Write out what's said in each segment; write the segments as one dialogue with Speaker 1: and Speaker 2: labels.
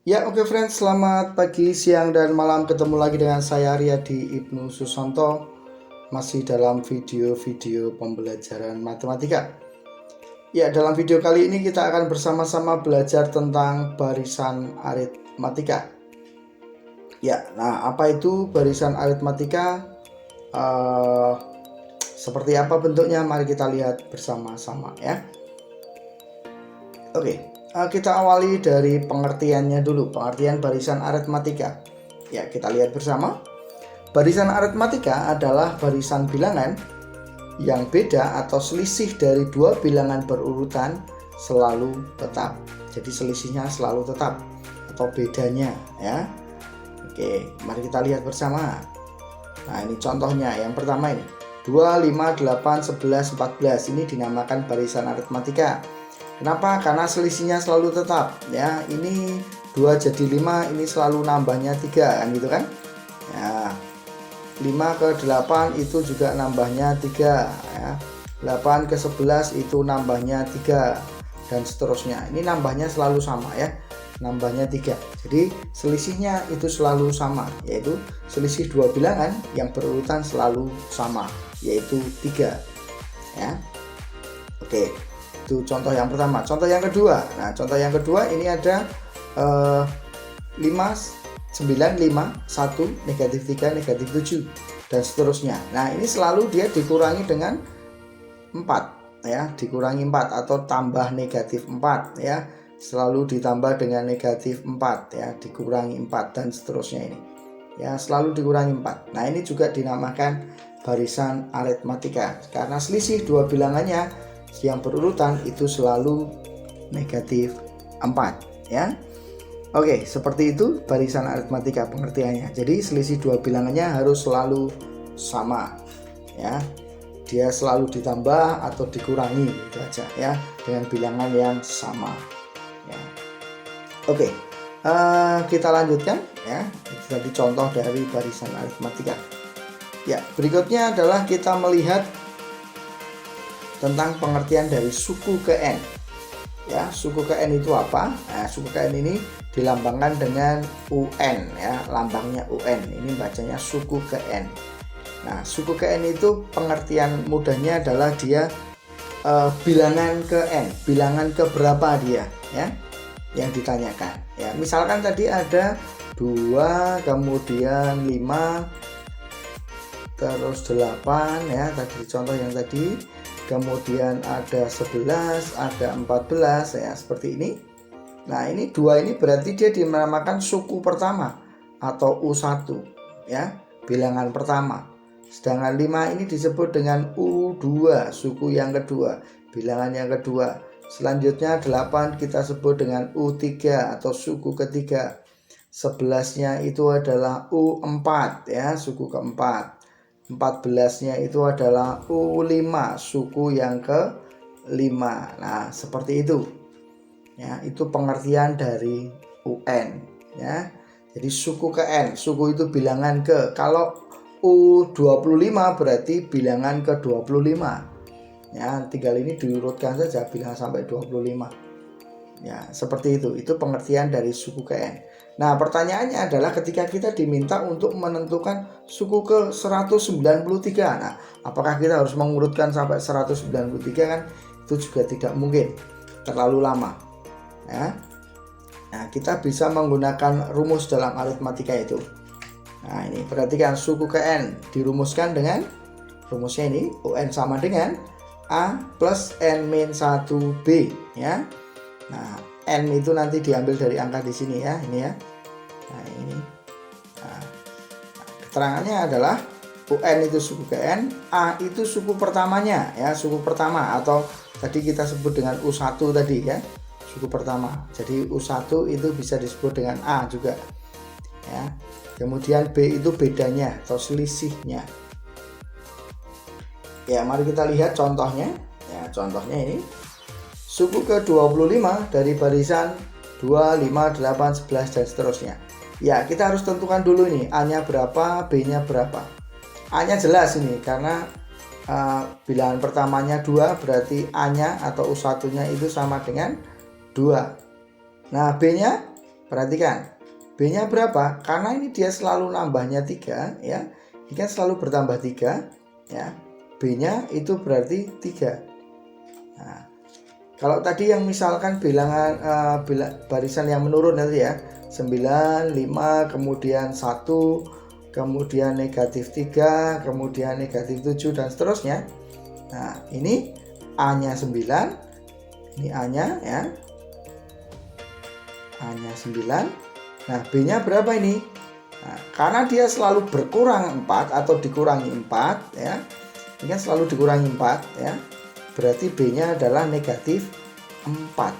Speaker 1: Ya, oke friends, selamat pagi, siang, dan malam. Ketemu lagi dengan saya Riyadi Ibnu Susanto, masih dalam video-video pembelajaran matematika. Ya, dalam video kali ini kita akan bersama-sama belajar tentang barisan aritmatika. Ya, nah apa itu barisan aritmatika? Seperti apa bentuknya? Mari kita lihat bersama-sama ya. Oke, kita awali dari pengertiannya dulu, pengertian barisan aritmatika. Ya, kita lihat bersama. Barisan aritmatika adalah barisan bilangan yang beda atau selisih dari dua bilangan berurutan selalu tetap. Jadi selisihnya selalu tetap atau bedanya ya. Oke, mari kita lihat bersama. Nah, ini contohnya. Yang pertama ini 2, 5, 8, 11, 14. Ini dinamakan barisan aritmatika. Kenapa? Karena selisihnya selalu tetap ya. Ini 2 jadi 5, ini selalu nambahnya 3 kan gitu kan. Ya, 5 ke 8 itu juga nambahnya 3 ya. 8 ke 11 itu nambahnya 3 dan seterusnya. Ini nambahnya selalu sama ya. Nambahnya 3. Jadi selisihnya itu selalu sama, yaitu selisih dua bilangan yang berurutan selalu sama, yaitu 3 ya. Oke. Itu contoh yang pertama. Contoh yang kedua. Nah, contoh yang kedua ini ada 5, 9, 5, 1, negatif 3, negatif 7 dan seterusnya. Nah, ini selalu dia dikurangi dengan 4 ya, dikurangi 4 atau tambah negatif 4 ya. Selalu ditambah dengan negatif 4 ya, dikurangi 4 dan seterusnya ini. Ya, selalu dikurangi 4. Nah, ini juga dinamakan barisan aritmatika karena selisih dua bilangannya yang berurutan itu selalu negatif 4 ya. Oke, seperti itu barisan aritmatika pengertiannya. Jadi selisih dua bilangannya harus selalu sama ya. Dia selalu ditambah atau dikurangi gitu aja ya, dengan bilangan yang sama ya. Oke, kita lanjutkan ya. Itu tadi contoh dari barisan aritmatika. Ya, berikutnya adalah kita melihat tentang pengertian dari suku ke N ya. Suku ke N itu apa? Nah, suku ke N ini dilambangkan dengan UN ya, lambangnya UN. Ini bacanya suku ke N. Nah, suku ke N itu pengertian mudahnya adalah dia bilangan ke N, bilangan ke berapa dia ya yang ditanyakan ya. Misalkan tadi ada 2, kemudian 5, terus 8 ya, tadi contoh yang tadi. Kemudian ada 11, ada 14 ya, seperti ini. Nah, ini 2 ini berarti dia dinamakan suku pertama atau U1 ya, bilangan pertama. Sedangkan 5 ini disebut dengan U2, suku yang kedua, bilangan yang kedua. Selanjutnya 8 kita sebut dengan U3 atau suku ketiga. 11-nya itu adalah U4 ya, suku keempat. 14-nya itu adalah U5, suku yang ke-5. Nah, seperti itu. Ya, itu pengertian dari UN ya. Jadi suku ke N, suku itu bilangan ke. Kalau U25 berarti bilangan ke-25. Ya, tinggal ini diurutkan saja bilangan sampai 25. Ya, seperti itu. Itu pengertian dari suku ke N. Nah, pertanyaannya adalah ketika kita diminta untuk menentukan suku ke 193. Nah, apakah kita harus mengurutkan sampai 193 kan? Itu juga tidak mungkin. Terlalu lama. Ya. Nah, kita bisa menggunakan rumus dalam aritmatika itu. Nah, ini perhatikan suku ke N dirumuskan dengan rumusnya ini. UN sama dengan A plus N min 1B ya. Nah, N itu nanti diambil dari angka di sini ya, ini ya. Nah, ini. Nah, keterangannya adalah UN itu suku ke N, A itu suku pertamanya ya, suku pertama atau tadi kita sebut dengan U1 tadi ya, suku pertama. Jadi U1 itu bisa disebut dengan A juga. Ya. Kemudian B itu bedanya atau selisihnya. Ya, mari kita lihat contohnya. Ya, contohnya ini. Suku ke-25 dari barisan 2, 5, 8, 11 dan seterusnya. Ya, kita harus tentukan dulu nih A-nya berapa, B-nya berapa. A-nya jelas ini karena bilangan pertamanya 2, berarti A-nya atau U1-nya itu sama dengan 2. Nah, B-nya Perhatikan, B-nya berapa? Karena ini dia selalu nambahnya 3 ya. Ini kan selalu bertambah 3 ya. B-nya itu berarti 3. Nah, kalau tadi yang misalkan bilangan barisan yang menurun nanti ya, 9, 5, kemudian 1, kemudian negatif 3, kemudian negatif 7 dan seterusnya. Nah, ini A-nya 9, ini A-nya ya. A-nya 9. Nah, B-nya berapa ini? Nah, karena dia selalu berkurang 4 atau dikurangi 4 ya. Ini kan selalu dikurangi 4 ya. Berarti B-nya adalah negatif 4.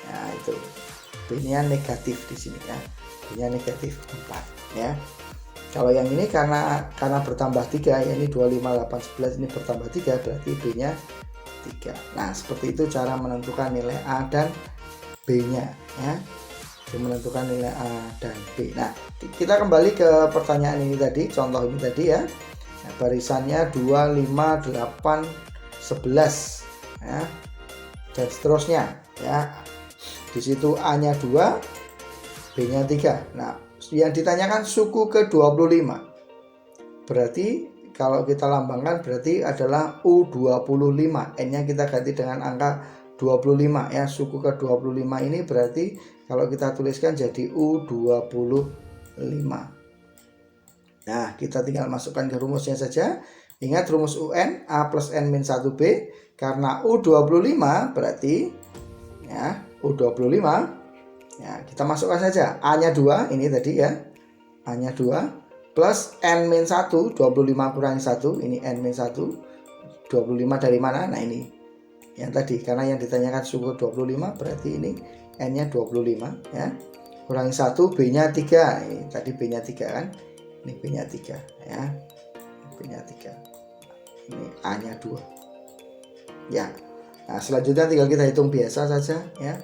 Speaker 1: Nah, itu. B-nya negatif di sini ya. B-nya negatif 4 ya. Kalau yang ini karena bertambah 3 ya, ini 25, 8, 11 ini bertambah 3 berarti B-nya 3. Nah, seperti itu cara menentukan nilai A dan B-nya ya. Menentukan nilai A dan B. Nah, kita kembali ke pertanyaan ini tadi, contoh ini tadi ya. Nah, barisannya 2, 5, 8, 11 ya. Dan seterusnya ya. Di situ A-nya 2, B-nya 3. Nah, yang ditanyakan suku ke-25. Berarti kalau kita lambangkan berarti adalah U25. N-nya kita ganti dengan angka 25 ya. Suku ke-25 ini berarti kalau kita tuliskan jadi U25. Nah, kita tinggal masukkan ke rumusnya saja. Ingat rumus UN A plus N min 1B. Karena U25 berarti ya, U25 ya, kita masukkan saja A-nya 2 ini tadi ya. A-nya 2 plus N min 1, 25 kurangi 1, ini N min 1. 25 dari mana? Nah, ini yang tadi, karena yang ditanyakan suku 25 berarti ini N-nya 25 ya. Kurangi 1, B-nya 3. Ini tadi B-nya 3 kan. Ini B-nya 3 ya. B-nya 3. Ini A-nya 2. Ya. Nah, selanjutnya tinggal kita hitung biasa saja ya.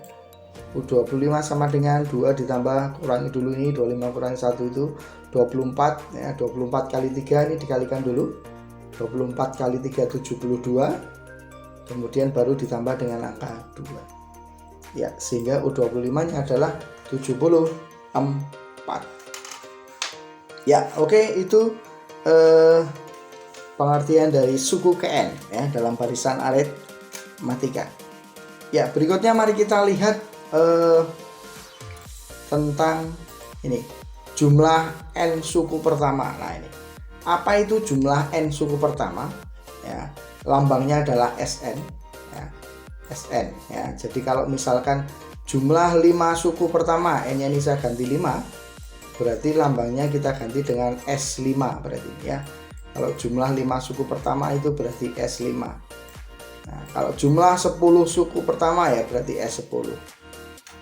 Speaker 1: U25 sama dengan 2 ditambah kurangi dulu ini 25 kurangi 1 itu 24 ya. 24 kali 3 ini dikalikan dulu. 24 kali 3 72. Kemudian baru ditambah dengan angka 2. Ya, sehingga U25-nya adalah 74. Ya, oke, itu pengertian dari suku ke N ya dalam barisan aritmatika. Ya, berikutnya mari kita lihat tentang ini jumlah N suku pertama. Nah, ini apa itu jumlah N suku pertama ya, lambangnya adalah SN ya, SN ya. Jadi kalau misalkan jumlah 5 suku pertama, N-nya ini saya ganti 5, berarti lambangnya kita ganti dengan S5 berarti ya. Kalau jumlah 5 suku pertama itu berarti S5. Nah, kalau jumlah 10 suku pertama ya berarti S10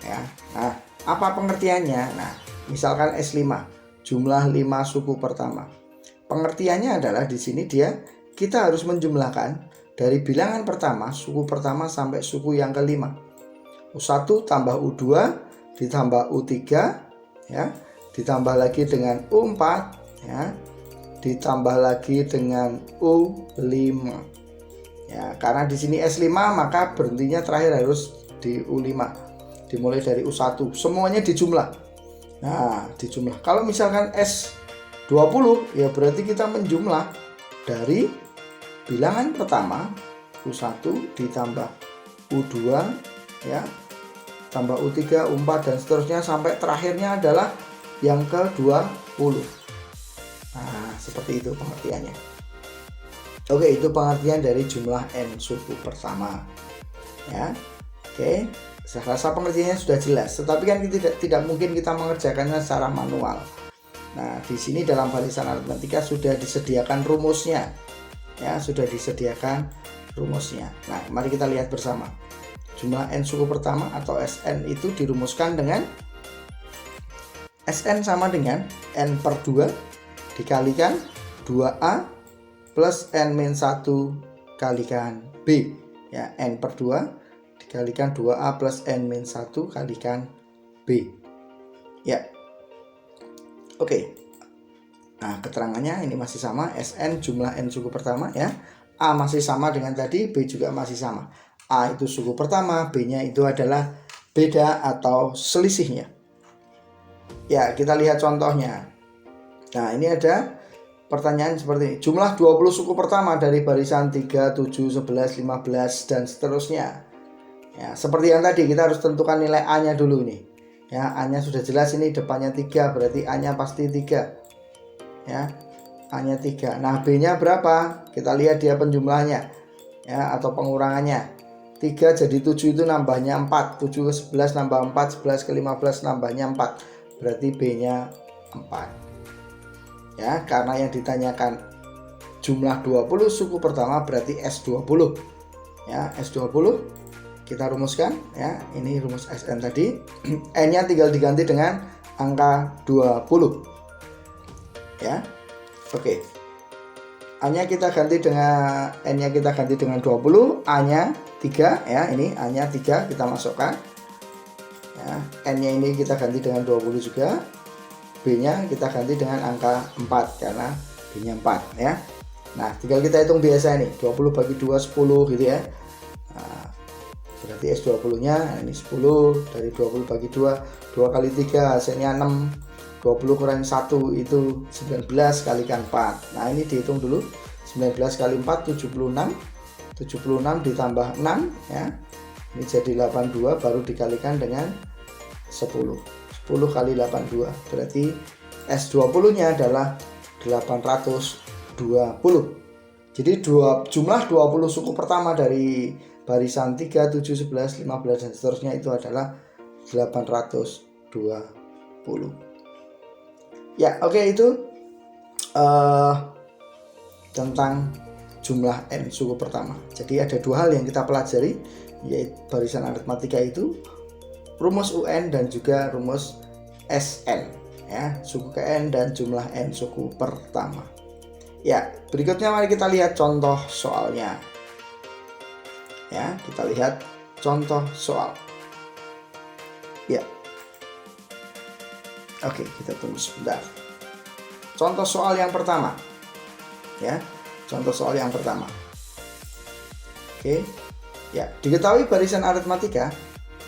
Speaker 1: ya. Nah, apa pengertiannya? Nah, misalkan S5 jumlah 5 suku pertama. Pengertiannya adalah di sini kita harus menjumlahkan dari bilangan pertama, suku pertama sampai suku yang kelima. U1 tambah U2 ditambah U3 ya, ditambah lagi dengan U4 ya, ditambah lagi dengan U5 ya. Karena di sini S5 maka berhentinya terakhir harus di U5, dimulai dari U1, semuanya dijumlah. Nah, dijumlah. Kalau misalkan S20 ya berarti kita menjumlah dari bilangan pertama U1 ditambah U2 ya, tambah U3, U4 dan seterusnya sampai terakhirnya adalah yang ke-20. Nah, seperti itu pengertiannya. Oke, itu pengertian dari jumlah N suku pertama ya. Oke, saya rasa pengertiannya sudah jelas, tetapi kan tidak mungkin kita mengerjakannya secara manual. Nah, di sini dalam barisan aritmatika sudah disediakan rumusnya ya, sudah disediakan rumusnya. Nah, mari kita lihat bersama. Jumlah N suku pertama atau SN itu dirumuskan dengan SN sama dengan N per 2 dikalikan 2A plus N-1 kalikan B ya. N per 2 dikalikan 2A plus N-1 kalikan B ya. Oke. Nah, keterangannya ini masih sama. SN jumlah N suku pertama ya. A masih sama dengan tadi, B juga masih sama. A itu suku pertama, B-nya itu adalah beda atau selisihnya. Ya, kita lihat contohnya. Nah, ini ada pertanyaan seperti ini. Jumlah 20 suku pertama dari barisan 3, 7, 11, 15 dan seterusnya. Ya, seperti yang tadi kita harus tentukan nilai A-nya dulu nih. Ya, A-nya sudah jelas, ini depannya 3, berarti A-nya pasti 3. Ya, A-nya 3. Nah, B-nya berapa? Kita lihat dia penjumlahnya. Ya, atau pengurangannya. 3 jadi 7 itu nambahnya 4. 7 ke 11 nambah 4, 11 ke 15 nambahnya 4. Berarti B-nya 4. Ya, karena yang ditanyakan jumlah 20 suku pertama berarti S20. Ya, S20 kita rumuskan ya. Ini rumus SN tadi. N-nya tinggal diganti dengan angka 20. Ya. Oke. A-nya kita ganti dengan N-nya kita ganti dengan 20, A-nya 3 ya. Ini A-nya 3 kita masukkan. Ya, N-nya ini kita ganti dengan 20 juga. B-nya kita ganti dengan angka 4 karena B-nya 4 ya. Nah, tinggal kita hitung biasa nih. 20 bagi 2 10 gitu ya. Nah, berarti S20-nya ini 10 dari 20 bagi 2, 2 kali 3 hasilnya 6. 20 kurangi 1 itu 19 kalikan 4. Nah, ini dihitung dulu. 19 kali 4 76. 76 ditambah 6 ya. Ini jadi 82 baru dikalikan dengan 10. 10 kali 82 berarti S20-nya adalah 820. Jadi jumlah 20 suku pertama dari barisan 3, 7, 11, 15 dan seterusnya itu adalah 820. Ya, oke, itu tentang jumlah N suku pertama. Jadi ada dua hal yang kita pelajari, yaitu barisan aritmatika itu rumus UN dan juga rumus SN ya, suku ke N dan jumlah N suku pertama. Ya, berikutnya mari kita lihat contoh soalnya. Ya, kita lihat contoh soal. Ya. Oke, kita tunggu sebentar. Contoh soal yang pertama. Ya, contoh soal yang pertama. Oke. Ya, diketahui barisan aritmatika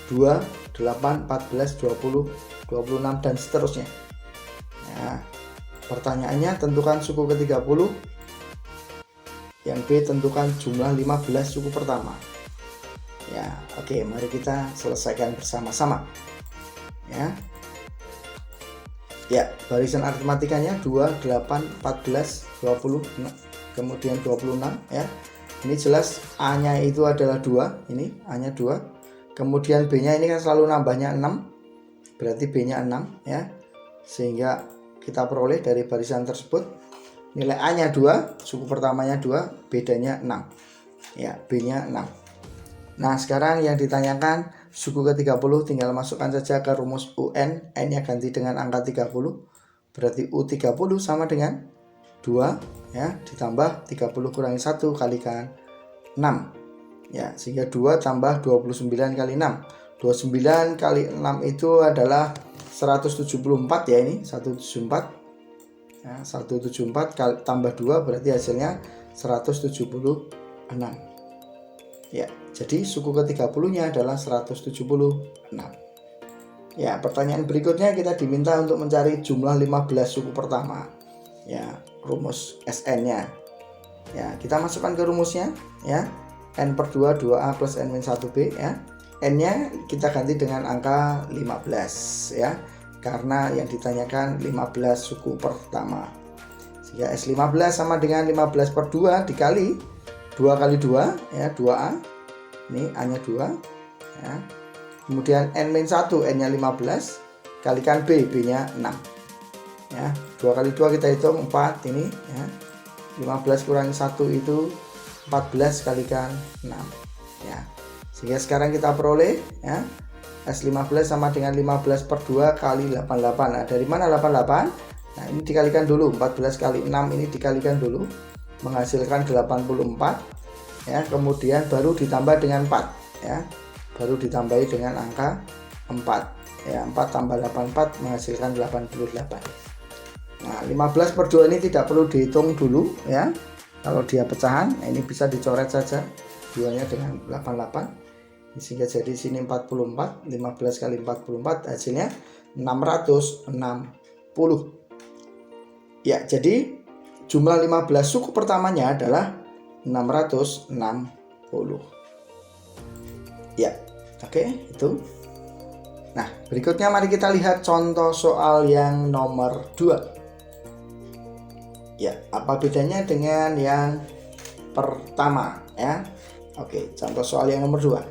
Speaker 1: 2, 8, 14, 20, 26 dan seterusnya. Nah, pertanyaannya tentukan suku ke-30. Yang B tentukan jumlah 15 suku pertama. Ya, oke, mari kita selesaikan bersama-sama. Ya. Ya, barisan aritmatikanya 2, 8, 14, 20, kemudian 26 ya. Ini jelas A-nya itu adalah 2, ini A-nya 2. Kemudian B-nya ini kan selalu nambahnya 6. Berarti B-nya 6 ya. Sehingga kita peroleh dari barisan tersebut nilai A-nya 2, suku pertamanya 2, bedanya 6. Ya, B-nya 6. Nah, sekarang yang ditanyakan suku ke-30 tinggal masukkan saja ke rumus UN, N-nya ganti dengan angka 30. Berarti U30 sama dengan 2 ya, ditambah 30 kurangi 1 kalikan 6. Ya, sehingga 2 tambah 29 kali 6. 29 kali 6 itu adalah 174 ya, ini 174. Ya, 174 kali tambah 2 berarti hasilnya 176. Ya, jadi suku ke-30-nya adalah 176. Ya, pertanyaan berikutnya kita diminta untuk mencari jumlah 15 suku pertama. Ya, rumus SN-nya. Ya, kita masukkan ke rumusnya ya. N per 2, 2A plus N-1B ya. N-nya kita ganti dengan angka 15 ya. Karena yang ditanyakan 15 suku pertama. Sehingga S15 sama dengan 15 per 2 dikali 2 kali 2 ya, 2A. Ini A-nya 2 ya. Kemudian N-1, N-nya 15 kalikan B, B-nya 6. Ya, 2 kali 2 kita hitung 4 ini ya. 15 kurangi 1 itu 14 kalikan 6 ya. Sehingga sekarang kita peroleh ya, S15 sama dengan 15 per 2 kali 88. Nah, dari mana 88? Nah, ini dikalikan dulu, 14 kali 6 ini dikalikan dulu, menghasilkan 84 ya. Kemudian baru ditambah dengan 4 ya, baru ditambahi dengan angka 4 ya. 4 tambah 84 menghasilkan 88. Nah, 15 per 2 ini tidak perlu dihitung dulu ya. Kalau dia pecahan, ini bisa dicoret saja 2-nya dengan 88. sehingga jadi sini 44, 15 kali 44 hasilnya 660. Ya, jadi jumlah 15 suku pertamanya adalah 660. Ya, oke, itu. Nah, berikutnya mari kita lihat contoh soal yang nomor 2. Ya, apa bedanya dengan yang pertama ya? Oke, contoh soal yang nomor 2.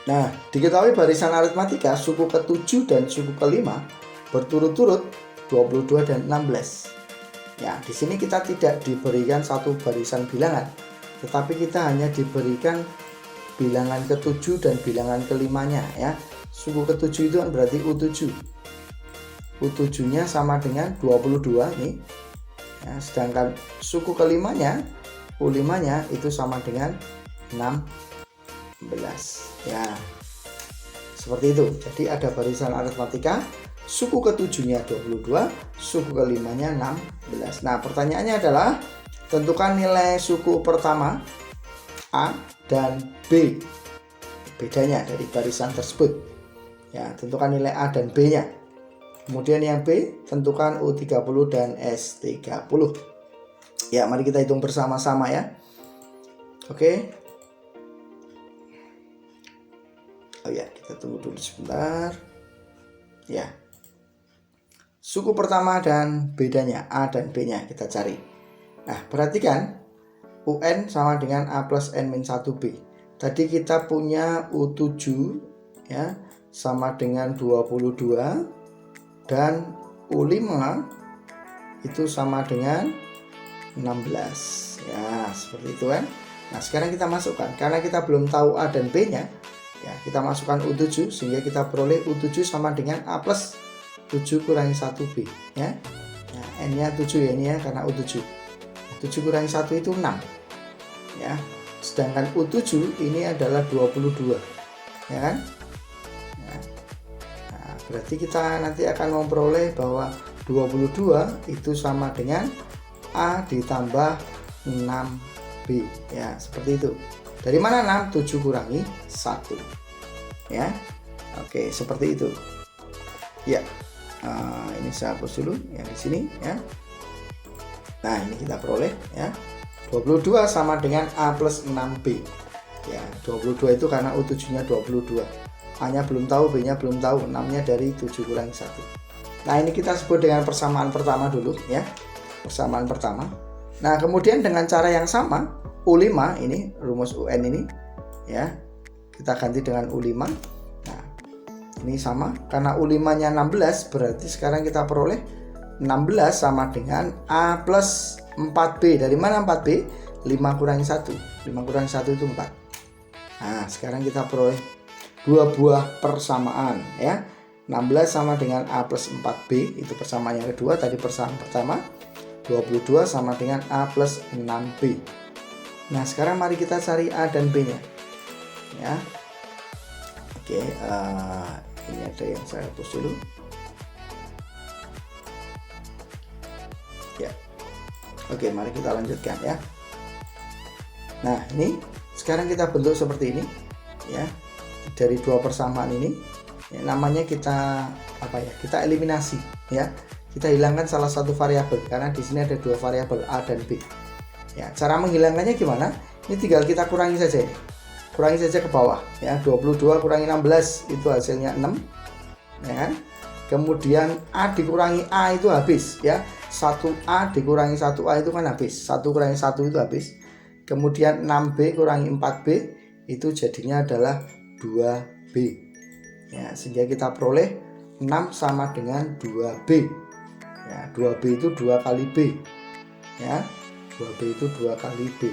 Speaker 1: Nah, diketahui barisan aritmatika suku ke-7 dan suku ke-5 berturut-turut 22 dan 16. Ya, di sini kita tidak diberikan satu barisan bilangan, tetapi kita hanya diberikan bilangan ke-7 dan bilangan ke-5-nya ya. Suku ke-7 itu kan berarti U7. U7-nya sama dengan 22 nih. Ya, sedangkan suku ke-5-nya, U5-nya itu sama dengan 16. Ya. Seperti itu. Jadi ada barisan aritmatika, suku ke-7-nya 22, suku ke-5-nya 16. Nah, pertanyaannya adalah tentukan nilai suku pertama A dan B. Bedanya dari barisan tersebut. Ya, tentukan nilai A dan B-nya. Kemudian yang B, tentukan U30 dan S30. Ya, mari kita hitung bersama-sama ya. Oke. Oh ya, kita tunggu dulu sebentar. Ya. Suku pertama dan bedanya A dan B-nya kita cari. Nah, perhatikan UN sama dengan A plus N min 1B. Tadi kita punya U7 ya sama dengan 22 dan U5 itu sama dengan 16. Ya, seperti itu kan. Nah, sekarang kita masukkan karena kita belum tahu A dan B-nya. Ya, kita masukkan U7 sehingga kita peroleh U7 sama dengan A plus 7 kurangi 1B ya. Nah, N-nya 7 ya ini ya karena U7. 7 kurangi 1 itu 6. Ya. Sedangkan U7 ini adalah 22. Ya kan? Ya. Nah, berarti kita nanti akan memperoleh bahwa 22 itu sama dengan A ditambah 6B. Ya, seperti itu. Dari mana 6? 7 kurangi 1. Ya. Oke, seperti itu. Ya. Ini saya hapus dulu yang di sini ya. Nah, ini kita peroleh ya. 22 sama dengan A plus 6B. Ya, 22 itu karena U7-nya 22. A-nya belum tahu, B-nya belum tahu, 6-nya dari 7 kurangi 1. Nah, ini kita sebut dengan persamaan pertama dulu ya. Persamaan pertama. Nah, kemudian dengan cara yang sama, U5 ini rumus UN ini ya. Kita ganti dengan U5. Nah, ini sama karena U5-nya 16, berarti sekarang kita peroleh 16 sama dengan A plus 4B. Dari mana 4B? 5 kurangi 1. 5 kurangi 1 itu 4. Nah, sekarang kita peroleh dua buah persamaan ya. 16 sama dengan A plus 4B, itu persamaan yang kedua. Tadi persamaan pertama. 22 sama dengan A plus 6B. Nah, sekarang mari kita cari A dan B-nya ya. Oke, ini ada yang saya hapus dulu ya. Oke, mari kita lanjutkan ya. Nah, ini sekarang kita bentuk seperti ini ya. Dari dua persamaan ini ya, namanya kita apa ya? Kita eliminasi ya. Kita hilangkan salah satu variabel karena di sini ada dua variabel A dan B. Ya, cara menghilangkannya gimana? Ini tinggal kita kurangi saja. Kurangi saja ke bawah ya. 22 kurangi 16 itu hasilnya 6 ya kan? Kemudian A dikurangi A itu habis ya. 1A dikurangi 1A itu kan habis. 1 kurangi 1 itu habis. Kemudian 6B kurangi 4B itu jadinya adalah 2B. Ya, sehingga kita peroleh 6 sama dengan 2B. Ya, 2B itu 2 kali B. Ya. 2B itu 2 kali B.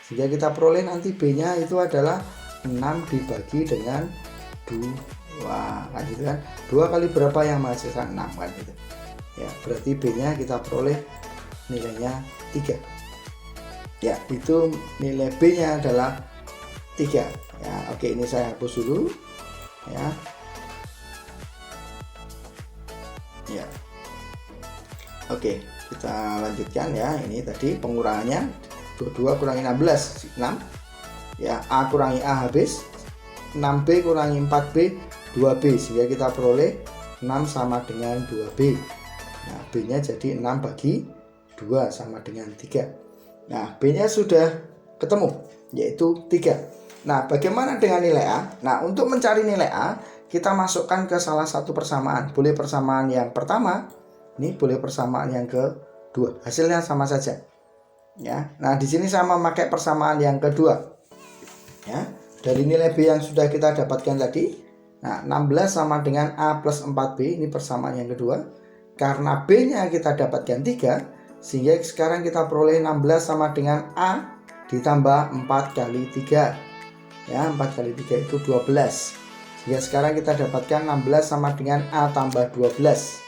Speaker 1: Sehingga kita peroleh nanti B-nya itu adalah 6 dibagi dengan 2 kan gitu kan. 2 kali berapa yang menghasilkan 6 kan gitu. Ya, berarti B-nya kita peroleh nilainya 3. Ya, itu nilai B-nya adalah 3. Ya, oke, ini saya hapus dulu. Ya. Ya. Oke, kita lanjutkan ya. Ini tadi pengurangannya 22 kurangi 16 6. Ya, A kurangi A habis, 6B kurangi 4B 2B, sehingga kita peroleh 6 sama dengan 2B. Nah, B-nya jadi 6 bagi 2 sama dengan 3. Nah, B-nya sudah ketemu, yaitu 3. Nah, bagaimana dengan nilai A? Nah, untuk mencari nilai A, kita masukkan ke salah satu persamaan. Boleh persamaan yang pertama, ini boleh persamaan yang kedua. Hasilnya sama saja. Ya. Nah, di sini saya memakai persamaan yang kedua. Ya, dari nilai B yang sudah kita dapatkan tadi. Nah, 16 sama dengan A plus 4B, ini persamaan yang kedua. Karena B-nya kita dapatkan 3, sehingga sekarang kita peroleh 16 sama dengan A ditambah 4 kali 3. Ya, 4 kali 3 itu 12. Sehingga sekarang kita dapatkan 16 sama dengan A tambah 12.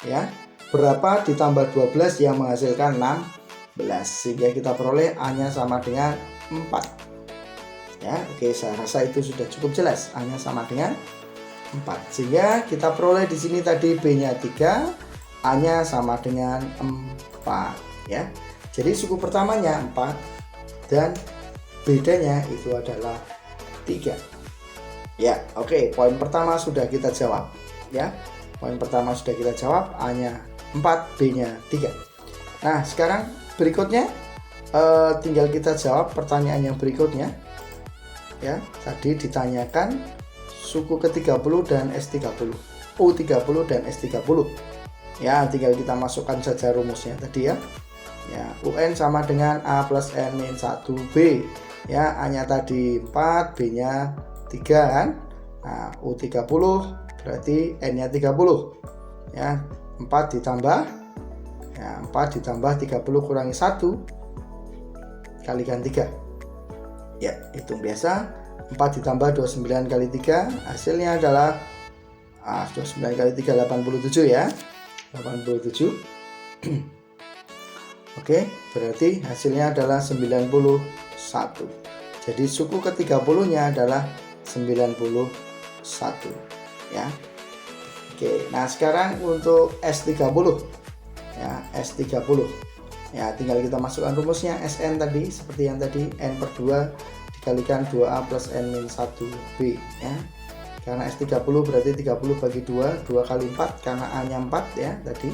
Speaker 1: Ya, berapa ditambah 12 yang menghasilkan 16. Sehingga kita peroleh A-nya sama dengan 4. Ya, oke, saya rasa itu sudah cukup jelas. A-nya sama dengan 4. Sehingga kita peroleh di sini tadi B-nya 3, A-nya sama dengan 4, ya. Jadi suku pertamanya 4 dan bedanya itu adalah 3. Ya, oke, poin pertama sudah kita jawab, ya. Poin pertama sudah kita jawab, A-nya 4, B-nya 3. Nah, sekarang berikutnya tinggal kita jawab pertanyaan yang berikutnya. Ya, tadi ditanyakan suku ke-30 dan S30, U30 dan S30. Ya, tinggal kita masukkan saja rumusnya tadi ya. Ya, UN sama dengan A plus N min 1B. Ya, A-nya tadi 4, B-nya 3 kan. Nah, U30 berarti N-nya 30. Ya, 4 ditambah 30 kurangi 1 kalikan 3. Ya, hitung biasa. 4 ditambah 29 kali 3, hasilnya adalah 29 kali 3 87 ya. 87. Oke, berarti hasilnya adalah 91. Jadi suku ke-30-nya adalah 91 ya. Oke, nah sekarang untuk S30. Ya, S30. Ya, tinggal kita masukkan rumusnya. SN tadi seperti yang tadi, N per 2 dikalikan 2A plus N min 1B ya. Karena S30 berarti 30 bagi 2, 2 kali 4 karena A-nya 4 ya tadi.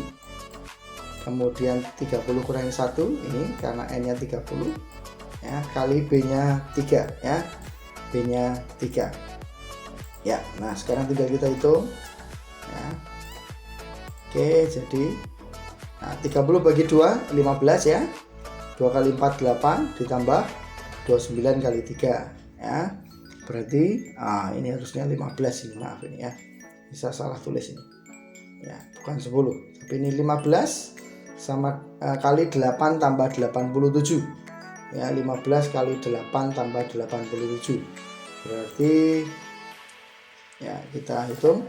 Speaker 1: Kemudian 30 kurangi 1 ini karena N-nya 30 ya, kali B-nya 3 ya. B-nya 3. Ya, nah sekarang tinggal kita hitung ya. Oke, jadi 30 bagi 2 15 ya. 2 kali 4 8 ditambah 29 kali 3 ya. Berarti ini harusnya 15 ini, maaf ini ya. Bisa salah tulis ini. Ya, bukan 10, tapi ini 15 sama kali 8 tambah 87. Ya, 15 kali 8 tambah 87. Berarti ya kita hitung.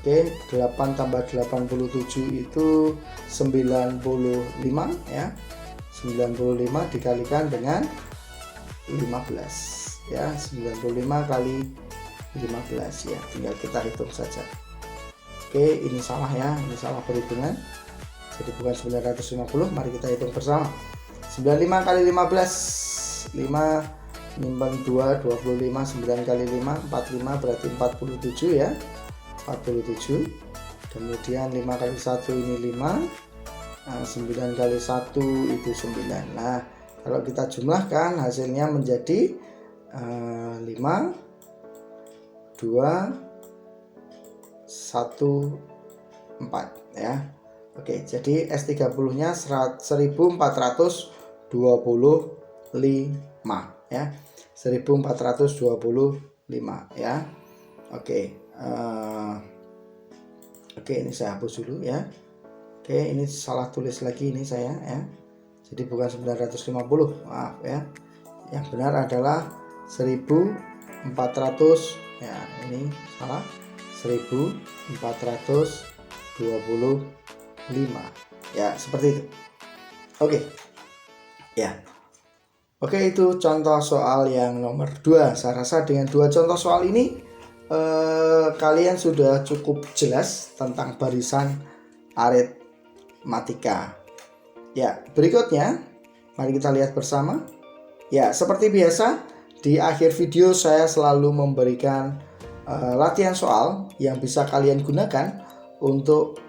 Speaker 1: Oke, 8 tambah 87 itu 95 ya. 95 dikalikan dengan 15 ya, 95 kali 15 ya, tinggal kita hitung saja. Oke, ini salah ya, ini salah perhitungan, jadi bukan 950. Mari kita hitung bersama. 95 kali 15, 5 nimbang 2 25, 9 kali 5 45 berarti 47 ya, 47. Kemudian 5 kali 1 ini 5. 9 kali 1 itu 9. Nah, kalau kita jumlahkan hasilnya menjadi 5 2 1 4 ya. Oke, jadi S30 nya 1425 ya. 1425 ya. Oke, ini saya hapus dulu ya. Oke, ini salah tulis lagi ini saya ya. Jadi bukan 950, maaf ya. Yang benar adalah 1400 ya, ini salah. 1425 ya, seperti itu. Oke. Ya. Oke, itu contoh soal yang nomor 2. Saya rasa dengan 2 contoh soal ini kalian sudah cukup jelas tentang barisan aritmatika. Ya, berikutnya mari kita lihat bersama Ya, seperti biasa di akhir video saya selalu memberikan latihan soal yang bisa kalian gunakan untuk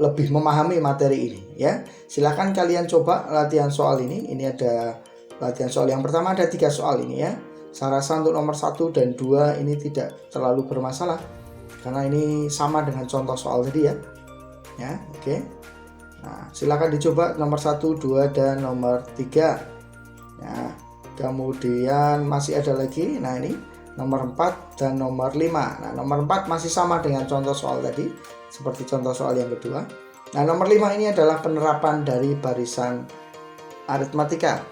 Speaker 1: lebih memahami materi ini ya. Silahkan kalian coba latihan soal ini. Ini ada latihan soal yang pertama, ada 3 soal ini ya. Saya rasa untuk nomor 1 dan 2 ini tidak terlalu bermasalah karena ini sama dengan contoh soal tadi ya. Ya, oke. Nah, silakan dicoba nomor 1, 2 dan nomor 3. Nah, kemudian masih ada lagi. Nah, ini nomor 4 dan nomor 5. Nah, nomor 4 masih sama dengan contoh soal tadi, seperti contoh soal yang kedua. Nah, nomor 5 ini adalah penerapan dari barisan aritmatika.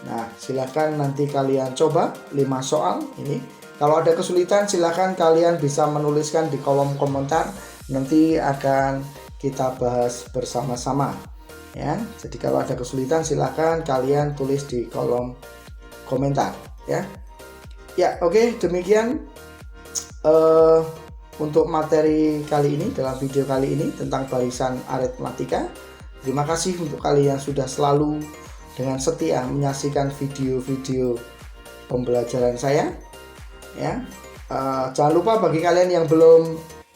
Speaker 1: Nah, silakan nanti kalian coba 5 soal ini. Kalau ada kesulitan silakan kalian bisa menuliskan di kolom komentar. Nanti akan kita bahas bersama-sama. Ya, jadi kalau ada kesulitan silakan kalian tulis di kolom komentar ya. Ya, oke, demikian untuk materi kali ini, dalam video kali ini tentang barisan aritmatika. Terima kasih untuk kalian yang sudah selalu dengan setia menyaksikan video-video pembelajaran saya ya. Jangan lupa bagi kalian yang belum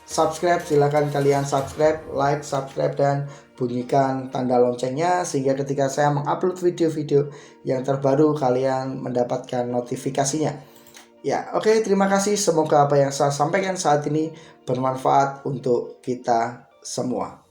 Speaker 1: subscribe, silakan kalian subscribe, like, subscribe, dan bunyikan tanda loncengnya sehingga ketika saya mengupload video-video yang terbaru kalian mendapatkan notifikasinya. Ya, oke, terima kasih. Semoga apa yang saya sampaikan saat ini bermanfaat untuk kita semua.